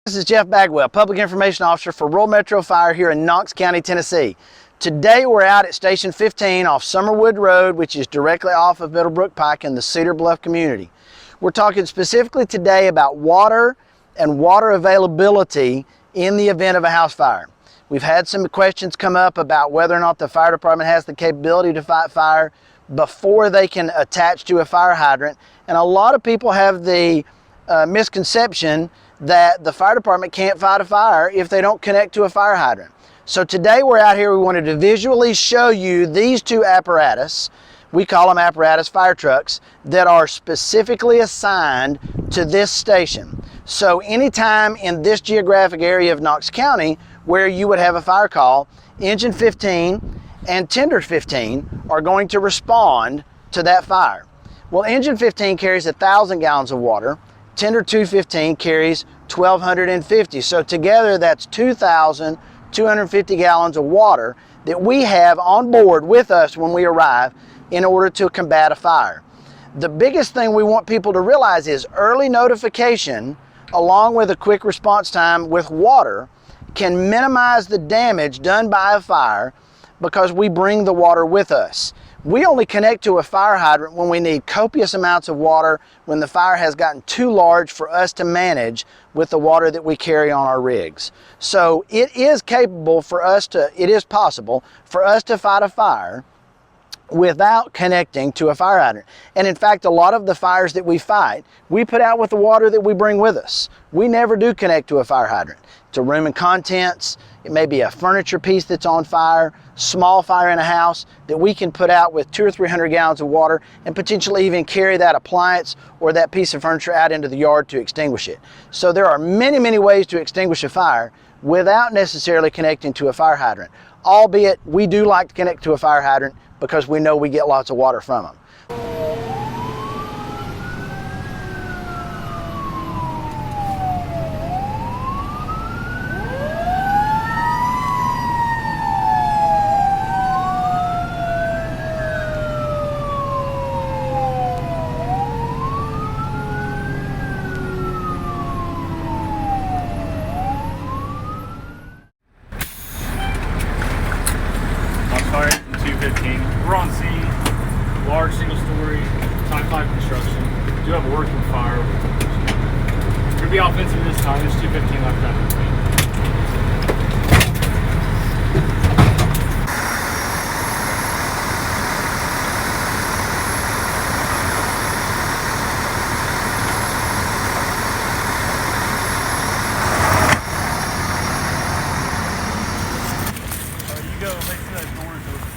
This is Jeff Bagwell, Public Information Officer for Rural Metro Fire here in Knox County, Tennessee. Today we're out at Station 15 off Summerwood Road, which is directly off of Middlebrook Pike in the Cedar Bluff community. We're talking specifically today about water and water availability in the event of a house fire. We've had some questions come up about whether or not the fire department has the capability to fight fire before they can attach to a fire hydrant. And a lot of people have the misconception that the fire department can't fight a fire if they don't connect to a fire hydrant. So today we're out here, we wanted to visually show you these two apparatus, we call them apparatus fire trucks, that are specifically assigned to this station. So anytime in this geographic area of Knox County where you would have a fire call, Engine 15 and Tender 15 are going to respond to that fire. Well, Engine 15 carries 1,000 gallons of water, Tender 215 carries 1,250. So together that's 2,250 gallons of water that we have on board with us when we arrive in order to combat a fire. The biggest thing we want people to realize is early notification along with a quick response time with water can minimize the damage done by a fire because we bring the water with us. We only connect to a fire hydrant when we need copious amounts of water, when the fire has gotten too large for us to manage with the water that we carry on our rigs. So it is possible for us to fight a fire without connecting to a fire hydrant. And in fact, a lot of the fires that we fight, we put out with the water that we bring with us. We never do connect to a fire hydrant. It's a room and contents, it may be a furniture piece that's on fire, small fire in a house that we can put out with 200 or 300 gallons of water and potentially even carry that appliance or that piece of furniture out into the yard to extinguish it. So there are many, many ways to extinguish a fire without necessarily connecting to a fire hydrant. Albeit, we do like to connect to a fire hydrant because we know we get lots of water from them. We're on scene, large single-story, type construction. We do have a working fire. We're going to be offensive this time. There's 215 left out of the scene. All right, you go. Make sure that door is open.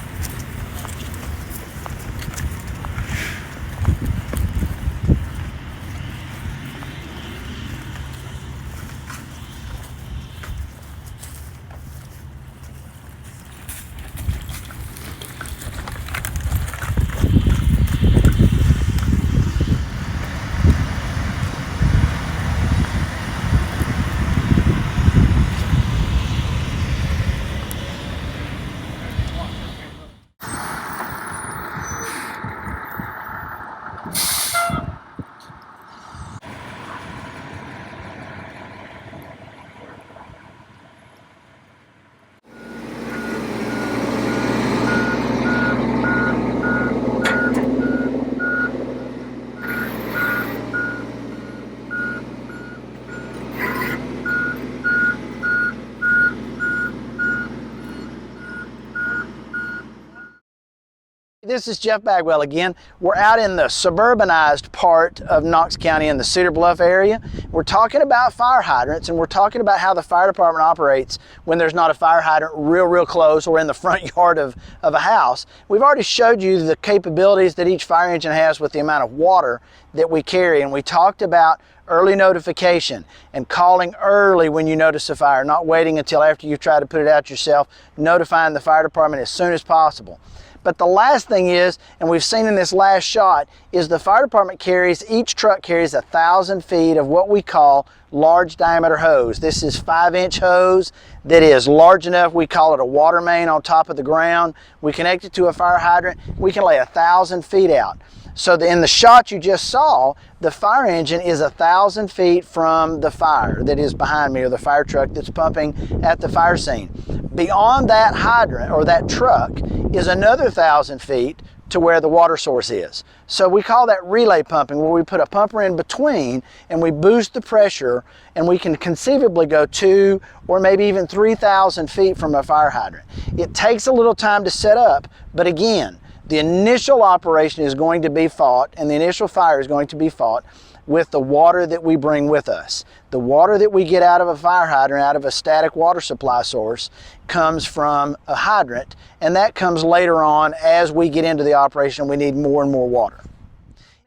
This is Jeff Bagwell again. We're out in the suburbanized part of Knox County in the Cedar Bluff area. We're talking about fire hydrants, and we're talking about how the fire department operates when there's not a fire hydrant real close or in the front yard of a house. We've already showed you the capabilities that each fire engine has with the amount of water that we carry, and we talked about early notification and calling early when you notice a fire, not waiting until after you've tried to put it out yourself, notifying the fire department as soon as possible. But the last thing is, and we've seen in this last shot, is the fire department carries, each truck carries 1,000 feet of what we call large diameter hose. This is 5-inch hose that is large enough, we call it a water main on top of the ground. We connect it to a fire hydrant, we can lay 1,000 feet out. So in the shot you just saw, the fire engine is 1,000 feet from the fire that is behind me, or the fire truck that's pumping at the fire scene. Beyond that hydrant or that truck is another 1,000 feet to where the water source is. So we call that relay pumping, where we put a pumper in between and we boost the pressure, and we can conceivably go 2 or maybe even 3,000 feet from a fire hydrant. It takes a little time to set up, but again, the initial operation is going to be fought, and the initial fire is going to be fought with the water that we bring with us. The water that we get out of a fire hydrant, out of a static water supply source, comes from a hydrant, and that comes later on as we get into the operation. We need more and more water.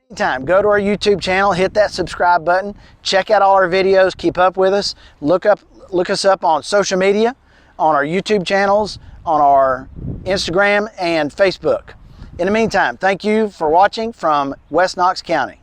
Meantime, go to our YouTube channel, hit that subscribe button, check out all our videos, keep up with us, look us up on social media, on our YouTube channels, on our Instagram and Facebook. In the meantime, thank you for watching from West Knox County.